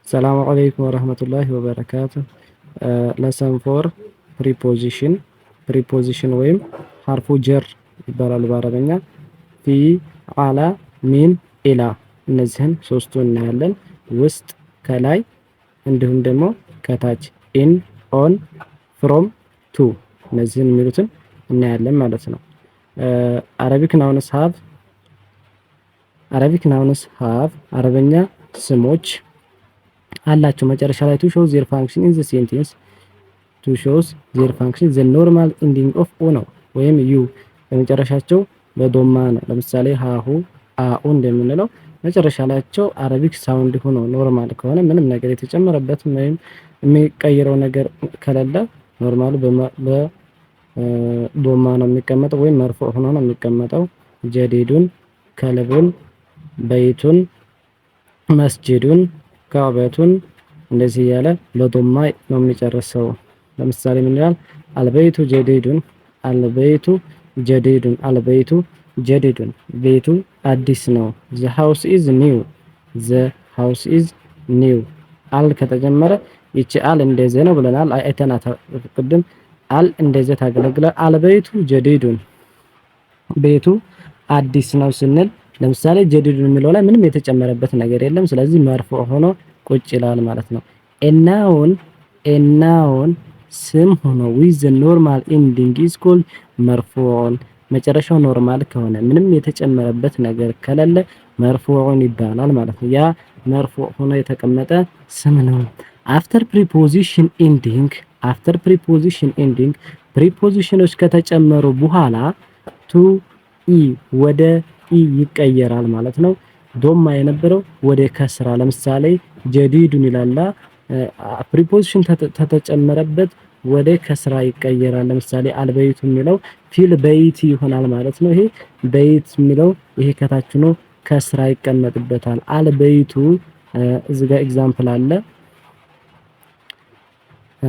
ሰላም አለይኩም ወራህመቱላሂ ወበረካቱ። ለሰን ፎር ፕሪፖዚሽን ፕሪፖዚሽን ወይም ሐርፉ ጀር ይባላል በአረበኛ። ፊ፣ አላ፣ ሚን፣ ኢላ እነዚህን ሶስቱን እናያለን። ውስጥ፣ ከላይ እንዲሁም ደግሞ ከታች ኢን፣ ኦን፣ ፍሮም፣ ቱ እነዚህን የሚሉትን እናያለን ማለት ነው። አረቢክ ናውንስ ሃቭ አረበኛ ስሞች አላቸው መጨረሻ ላይ ቱ ሾውስ ዜር ፋንክሽን ኢን ዘ ሴንቴንስ ቱ ሾውስ ዜር ፋንክሽን ዘ ኖርማል ኢንዲንግ ኦፍ ኦ ነው ወይም ዩ በመጨረሻቸው በዶማ ነው። ለምሳሌ ሃሁ አኡ እንደምንለው መጨረሻ ላይቸው አረቢክ ሳውንድ ሆኖ ኖርማል ከሆነ ምንም ነገር የተጨመረበት ወይም የሚቀይረው ነገር ከሌለ ኖርማሉ በዶማ ነው የሚቀመጠው ወይም መርፎዕ ሆኖ ነው የሚቀመጠው። ጀዲዱን፣ ከልቡን፣ በይቱን፣ መስጂዱን፣ ካዕበቱን እንደዚህ እያለ በዶማ ነው የሚጨርሰው። ለምሳሌ ምን ይላል? አልበይቱ ጀዲዱን፣ አልበይቱ ጀዲዱን፣ አልበይቱ ጀዲዱን ቤቱ አዲስ ነው። ዘ ሃውስ ኢዝ ኒው፣ ዘ ሃውስ ኢዝ ኒው። አል ከተጨመረ ይቺ አል እንደዚህ ነው ብለናል አይተናት ቅድም። አል እንደዚህ ታገለግላል። አልበይቱ ጀዲዱን ቤቱ አዲስ ነው ስንል ለምሳሌ ጀዲዱን የሚለው ላይ ምንም የተጨመረበት ነገር የለም። ስለዚህ መርፎዕ ሆኖ ቁጭ ይላል ማለት ነው። ኤናውን ስም ሆኖ ዊዝ ኖርማል ኢንዲንግ ኢዝ ኮልድ መርፎዕን መጨረሻው ኖርማል ከሆነ ምንም የተጨመረበት ነገር ከሌለ መርፎዕን ይባላል ማለት ነው። ያ መርፎዕ ሆኖ የተቀመጠ ስም ነው። አፍተር ፕሪፖዚሽን ኢንዲንግ ፕሪፖዚሽኖች ከተጨመሩ በኋላ ቱ ኢ ወደ ኢ ይቀየራል ማለት ነው። ዶማ የነበረው ወደ ከስራ ለምሳሌ ጀዲዱን ይላላ ፕሪፖዚሽን ተተጨመረበት ወደ ከስራ ይቀየራል። ለምሳሌ አልበይቱ የሚለው ፊል በይቲ ይሆናል ማለት ነው። ይሄ በይት የሚለው ይሄ ከታች ነው ከስራ ይቀመጥበታል። አልበይቱ እዚህ ጋር ኤግዛምፕል አለ።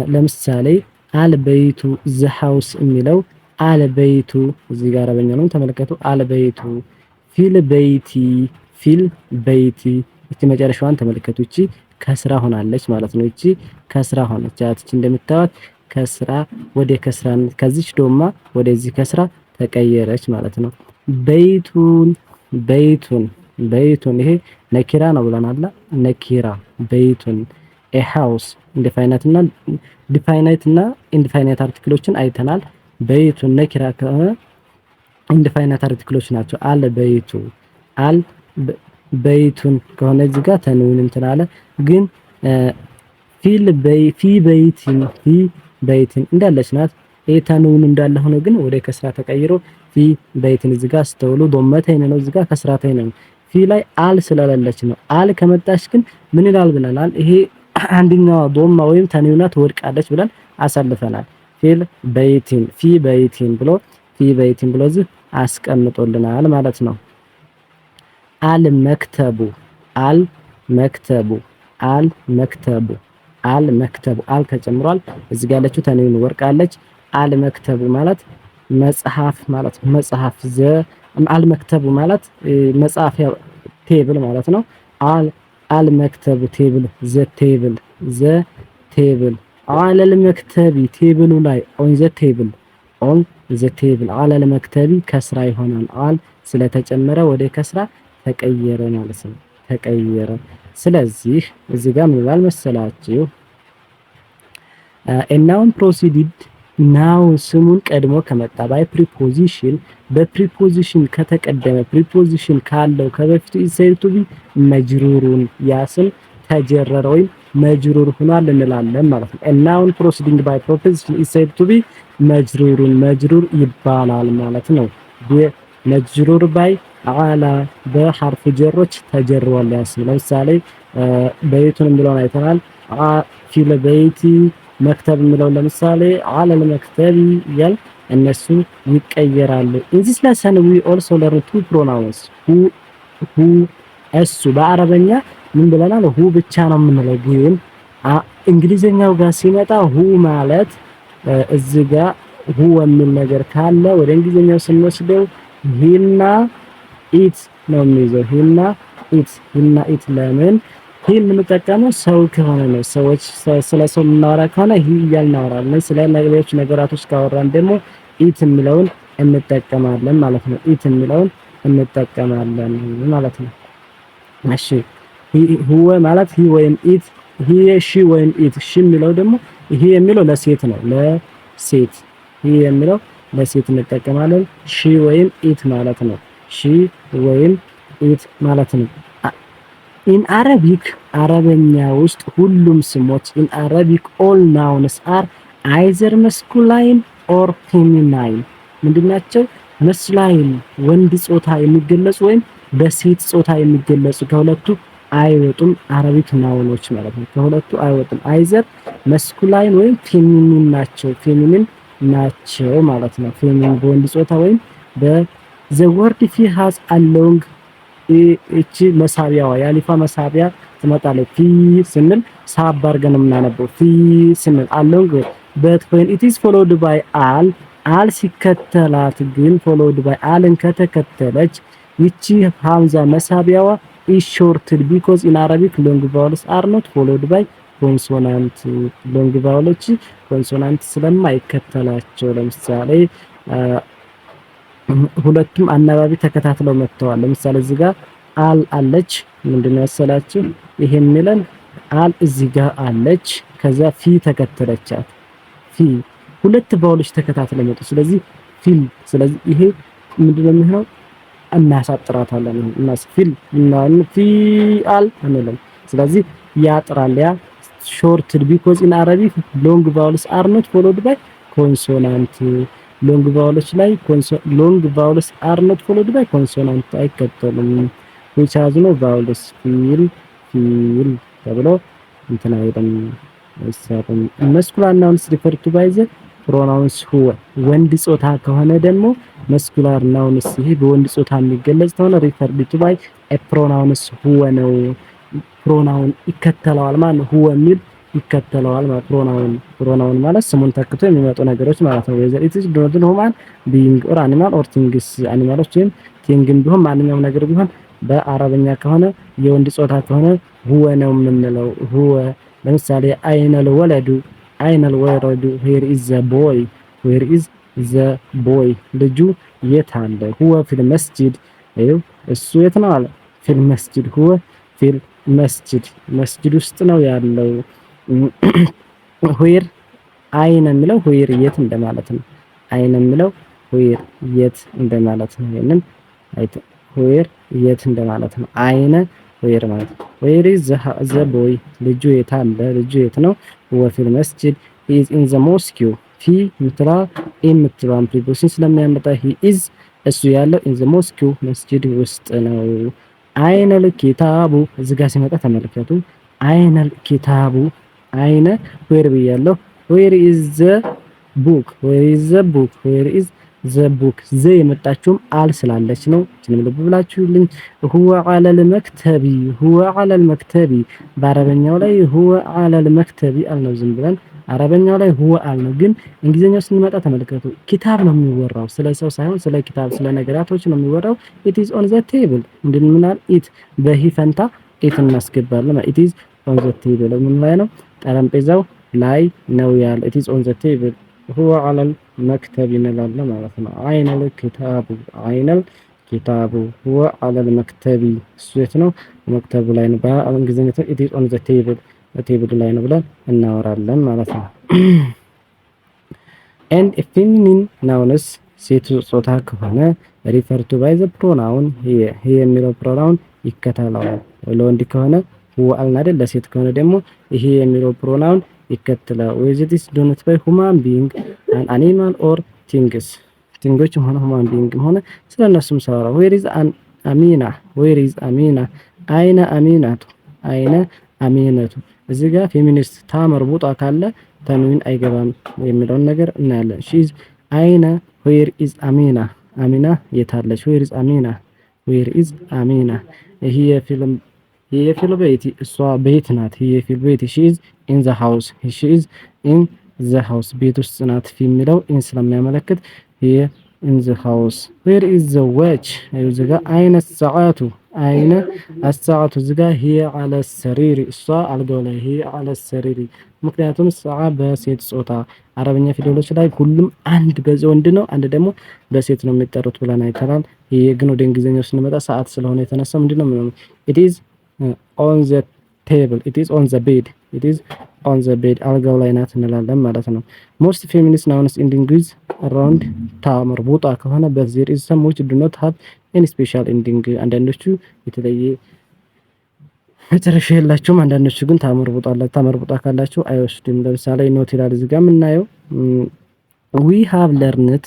ለምሳሌ አልበይቱ ዘ ሃውስ የሚለው አልበይቱ እዚህ ጋር አረበኛ ነው ተመልከቱ። አልበይቱ ፊል በይቲ እቺ መጨረሻዋን ተመልከቱ። እቺ ከስራ ሆናለች ማለት ነው። እቺ ከስራ ሆነች። እቺ እንደምታዩት ከስራ ወደ ከስራ ከዚች ዶማ ወደዚህ ከስራ ተቀየረች ማለት ነው። በይቱን ይሄ ነኪራ ነው ብለናል። ነኪራ በይቱን ኤ ሃውስ ዲፋይናይት እና ኢንዲፋይናይት አርቲክሎችን አይተናል። በይቱን ነኪራ ከሆነ ኢንዲፋይናይት አርቲክሎች ናቸው። በይቱን ከሆነ እዚህ ጋር ተንዊን እንትን አለ። ግን ፊ በይትን እንዳለች ናት። ይሄ ተንዊን እንዳለ ሆኖ ግን ወደ ከስራ ተቀይሮ ፊ በይትን እዚህ ጋር አስተውሉ። ዶመተይን ነው እዚህ ጋር ከስራተይን ነው። ፊ ላይ አል ስለሌለች ነው። አል ከመጣች ግን ምን ይላል ብለናል? ይሄ አንደኛው ዶማ ወይም ተንዊና ትወድቃለች ብለን አሳልፈናል። ፊ በይቲን ብሎ እዚህ አስቀምጦልናል ማለት ነው። አልመክተቡ አል ተጨምሯል። እዚህ ጋር ያለችው ተንዊን ወርቃለች። አልመክተቡ ማለት መጽሐፍ ማለት መጽሐፍ አልመክተቡ ማለት መጻፊያ ቴብል ማለት ነው። አልመክተቡ ቴብል ዘ ቴብል አለል መክተቢ ቴብሉ ላይ ኦን ዘ ቴብል አለል መክተቢ ከስራ ይሆናል። አል ስለተጨመረ ወደ ከስራ ተቀየረ ማለት ነው። ተቀየረ። ስለዚህ እዚህ ጋር ምን ይላል መሰላችሁ? ናውን ፕሮሲዲድ ናውን ስሙን ቀድሞ ከመጣ ባይ ፕሪፖዚሽን በፕሪፖዚሽን ከተቀደመ ፕሪፖዚሽን ካለው ከበፊቱ ኢሰይቱ ቢ መጅሩሩን ያ ስም ተጀረረ ወይም መጅሩር ሆኗል እንላለን ማለት ነው። ናውን ፕሮሲዲንግ ባይ ፕሪፖዚሽን ኢሰይቱ ቢ መጅሩሩን መጅሩር ይባላል ማለት ነው። መጅሩር ባይ አላ በሐርፍ ጀሮች ተጀርዋል ያስም ለምሳሌ በይቱን የሚለውን አይተናል። ፊል በይቲ መክተብ የሚለውን ለምሳሌ አለል መክተብ ይል እነሱ ይቀየራሉ። in this lesson we also learn two pronouns who እሱ በአረበኛ ምን ብለናል? ሁ ብቻ ነው የምንለው። ግን እንግሊዘኛው ጋር ሲመጣ ሁ ማለት እዚህ ጋር ሁ የሚል ነገር ካለ ወደ እንግሊዘኛው ስንወስደው ሂና ኢት ነው የሚይዘው። ሂና ኢት ለምን ሂ የምንጠቀመው ሰው ከሆነ ነው። ሰዎች ስለ ሰው የምናወራ ከሆነ ሂ እያልን እናወራለን። ስለ ሌሎች ነገራቶች ካወራን ደግሞ ኢት የሚለውን እንጠቀማለን ማለት ነው። ኢት የሚለውን እንጠቀማለን ማለት ነው። እሺ ሁወ ማለት ሂ ወይም ኢት፣ ሂ ሺ ወይም ኢት። ሺ የሚለው ደግሞ ይሄ የሚለው ለሴት ነው፣ ለሴት። ሂ የሚለው ለሴት እንጠቀማለን። ሺ ወይም ኢት ማለት ነው። ሺ ወይም ኢት ማለት ነው። ኢን አረቢክ አረበኛ ውስጥ ሁሉም ስሞች ኢን አረቢክ ኦል ናውንስ አር አይዘር መስኩላይን ኦር ፌሚናይን ምንድናቸው? መስላይን ወንድ ጾታ የሚገለጹ ወይም በሴት ጾታ የሚገለጹ ከሁለቱ አይወጡም። አረቢክ ናውኖች ማለት ነው። ከሁለቱ አይወጡም። አይዘር መስኩላይን ወይም ፌሚኒን ናቸው። ፌሚኒን ናቸው ማለት ነው። ፌሚኒን በወንድ ጾታ ወይም በዘ ወርድ ፊ ሃዝ አሎንግ እቺ መሳቢያዋ የአሊፋ መሳቢያ ትመጣለች። ፊ ስንል ሳብ አድርገን የምናነበው ፊ ስንል አሎንግ በት when it is followed by አል ሲከተላት ግን followed by አልን ከተከተለች ይቺ ሀምዛ መሳቢያዋ is shorted because in Arabic long vowels are not followed by consonant long vowels ኮንሶናንት ስለማይከተላቸው ለምሳሌ ሁለቱም አናባቢ ተከታትለው መጥተዋል። ለምሳሌ እዚህ ጋር አል አለች። ምንድነው ያሰላችሁ? ይሄን ሚለን አል እዚህ ጋር አለች፣ ከዛ ፊ ተከተለቻት። ፊ ሁለት ቫውሎች ተከታትለው መጡ። ስለዚህ ፊል። ስለዚህ ይሄ ምንድነው የሚሆነው? እናሳጥራታለን። እናስ ፊል እና ፊ አል አንለም። ስለዚህ ያጥራል። ያ shorted because in Arabic long vowels are not followed by consonant ሎንግ ቫውሎች ላይ ሎንግ ቫውልስ አር ኖት ፎሎድ ባይ ኮንሶናንት አይከተሉም። which has no vowels ፊል ተብሎ እንትና አይደለም አይሳተም። መስኩላር ናውንስ ሪፈር ቱ ባይ ዘ ፕሮናውንስ ሁወ ወንድ ጾታ ከሆነ ደግሞ መስኩላር ናውንስ ይሄ በወንድ ጾታ የሚገለጽ ከሆነ ሪፈር ቱ ባይ ፕሮናውንስ ሁወ ነው። ፕሮናውን ይከተለዋል ማለት ሁወ የሚል ይከተለዋል ማለት ፕሮናውን ማለት ስሙን ተክቶ የሚመጡ ነገሮች ማለት ነው። ወይዘር ኢት ኢዝ ዶንት ሁማን ቢንግ ኦር አኒማል ኦር ቲንግስ አኒማሎች ወይም ቲንግም ቢሆን ማንኛውም ነገር ቢሆን በአረበኛ ከሆነ የወንድ ጾታ ከሆነ ሁወ ነው የምንለው። ሁወ ለምሳሌ አይነል ወለዱ ዌር ኢዝ ዘ ቦይ ዌር ኢዝ ዘ ቦይ ልጁ የት አለ? ሁወ ፊል መስጂድ እሱ የት ነው አለ። ፊል መስጂድ ሁወ ፊል መስጂድ ውስጥ ነው ያለው። ዌር አይነ የሚለው ዌር የት እንደማለት ነው። አይነ የሚለው ዌር የት እንደማለት ነው። ይሄንን አይተ ዌር የት እንደማለት ነው። አይነ ዌር ማለት ነው። ዌር ኢዝ ዘ ቦይ ልጁ የት አለ? ልጁ የት ነው? ወፊል መስጂድ ኢዝ ኢን ዘ ሞስኪ ፊ ምትራ የምትለዋን ፕሪፖዚሽን ስለሚያመጣ ሂ ኢዝ እሱ ያለው ኢን ዘ ሞስኪ መስጂድ ውስጥ ነው። አይነል ኪታቡ እዚህ ጋር ሲመጣ ተመልከቱ። አይነል ኪታቡ አይነ ዌር ብያለሁ። ዌር ኢዝ ዘ ቡክ ዘ ቡክ ዘ የመጣችውም አል ስላለች ነው። እቺንም ልብ ብላችሁልኝ። ሁወ ዐለል መክተቢ በአረበኛው ላይ ሁወ ዐለል መክተቢ አልነው። ዝም ብለን አረበኛው ላይ ሁወ አልነው፣ ግን እንግሊዘኛው ስንመጣ ተመልከቱ። ኪታብ ነው የሚወራው፣ ስለ ሰው ሳይሆን ስለ ኪታብ ስለ ነገራቶች ነው የሚወራው። ኢት ኢዝ ኦን ዘ ቴብል እንደምናል ኢት በሂ ፈንታ ኢት እናስገባለን። ኢት ኢዝ ኦን ዘ ቴብል ምን ላይ ነው? ጠረጴዛው ላይ ነው ያለ። ኢት ኢዝ ኦን ዘ ቴብል ሁወ ዐለል መክተብ እንላለን ማለት ነው። አይነል ኪታቡ ሁወ ዐለል መክተቢ እሱ የት ነው? መክተቡ ላይ ነው። በእንግሊዝኛ ኢት ኢዝ ኦን ዘ ቴብል ላይ ነው ብለን እናወራለን ማለት ነው። ኤንድ ፌሚኒን ናውንስ ሴት ጾታ ከሆነ ሪፈር ቱ ባይ ዘ ፕሮናውን ሂ የሚለው ፕሮናውን ይከተለዋል። ለወንድ ከሆነ ሁወ አልን አይደል? ለሴት ከሆነ ደግሞ ይሄ የሚለው ፕሮናውን ይከተላል። ዌዚቲስ ዶንት ባይ ሁማን ቢንግ አን አኒማል ኦር ቲንጎችም ሆነ ሁማን ቢንግም ሆነ ስለነሱም ሰራ። ዌር ኢዝ አሚና አይነ አሚነቱ እዚህ ጋር ፌሚኒስት ታመርቡጣ ካለ ተንዊን አይገባም የሚለውን ነገር እናያለን። ሺ ኢዝ አይነ ዌር ኢዝ አሚና የታለች? ዌር ኢዝ አሚና ይሄ የፊል ቤት እሷ ቤት ናት። የፊል ቤት ሺ ኢዝ ኢን ዘ ሃውስ ቤት ውስጥ ናት። ፊ የሚለው ኢን ስለሚያመለክት ኢን ዘ ሃውስ። ዌር ኢዝ ዘ ዋች እዚህ ጋር አይነ አይነ አሰዓቱ እዚጋ ሂየ አለ ሰሪሪ እሷ አልጋው ላይ ሂየ አለ ሰሪሪ። ምክንያቱም ሰዓ በሴት ጾታ አረበኛ ፊደሎች ላይ ሁሉም አንድ በወንድ ነው፣ አንድ ደግሞ በሴት ነው የሚጠሩት ብለን አይተናል። ይሄ ግን ወደ እንግሊዝኛው ስንመጣ ሰዓት ስለሆነ የተነሳው ምንድነው የሚሆነው? it is on the table, it is on the bed, it is on the bed አልጋው ላይ ናት እንላለን ማለት ነው። most feminist nouns ending with around ታ መርቡጣ ከሆነ but there is some which do not have any special ending። አንዳንዶቹ የተለየ መጨረሻ የላቸውም፣ አንዳንዶቹ ግን ታመርቡጣ ካላቸው አይወስድም። ለምሳሌ ኖት ይላል እዚህ ጋር የምናየው we have learned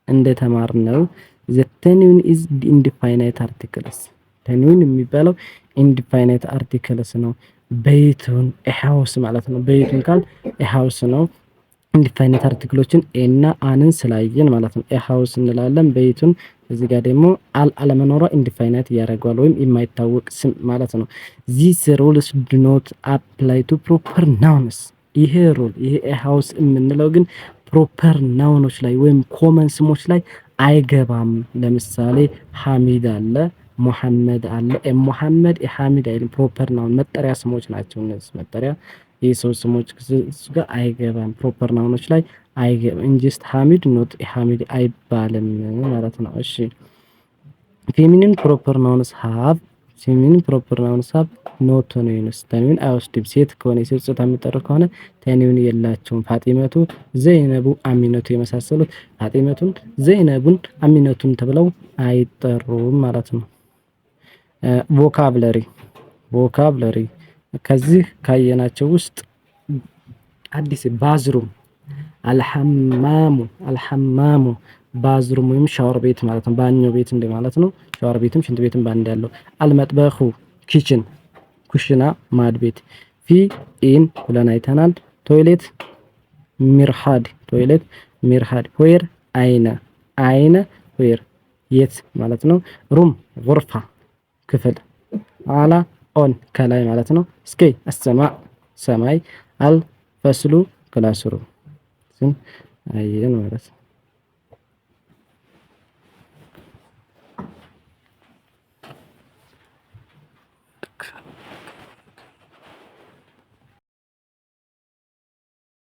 እንደተማርነው the tenune is indefinite articles። ተንዊን የሚባለው ኢንዲፋይናይት አርቲክልስ ነው። በይቱን ኤሃውስ ማለት ነው። በይቱን ካል ኤሃውስ ነው። ኢንዲፋይናይት አርቲክሎችን ኤና አንን ስላየን ማለት ነው ኤሃውስ እንላለን። በይቱን እዚህ ጋር ደግሞ አለመኖሯ ኢንዲፋይናይት ያደርገዋል ወይም የማይታወቅ ስም ማለት ነው። these rules do not apply to proper nouns። ይሄ ሩል ይሄ ኤሃውስ የምንለው ግን ፕሮፐር ናውኖች ላይ ወይም ኮመን ስሞች ላይ አይገባም። ለምሳሌ ሐሚድ አለ፣ ሙሐመድ አለ። ሙሐመድ ሐሚድ አይልም። ፕሮፐር ናውን መጠሪያ ስሞች ናቸው እነዚህ። መጠሪያ የሰው ስሞች ጋር አይገባም። ፕሮፐር ናውኖች ላይ አይገባም እንጂ ሐሚድ ኖት ሐሚድ አይባልም ማለት ነው። እሺ ፌሚኒን ፕሮፐር ናውንስ ሃቭ ኖት ተንዊንስ። ተንዊን አይወስድም። ሴት ከሆነ የሴት ጾታ የሚጠሩ ከሆነ ተንዊን የላቸውም። ፋጢመቱ፣ ዘይነቡ፣ አሚነቱ የመሳሰሉት ፋጢመቱን፣ ዘይነቡን፣ አሚነቱን ተብለው አይጠሩም ማለት ነው። ቮካብለሪ ከዚህ ካየናቸው ውስጥ አዲስ ባዝሩም፣ አልሐማሙ ባዝሩም ወይም ሻወር ቤት ማለት ነው። ባኞ ቤት እንደ ማለት ነው። ሻወር ቤትም ሽንት ቤትም ባንድ ያለው። አልመጥበኹ ኪችን ኩሽና ማድ ቤት። ፊ ኢን ብለን አይተናል። ቶይሌት ሚርሃድ ዌር አይነ ዌር የት ማለት ነው። ሩም ጉርፋ ክፍል። አላ ኦን ከላይ ማለት ነው። ስኬይ አሰማ ሰማይ። አልፈስሉ ክላስሩም አየን ማለት ነው።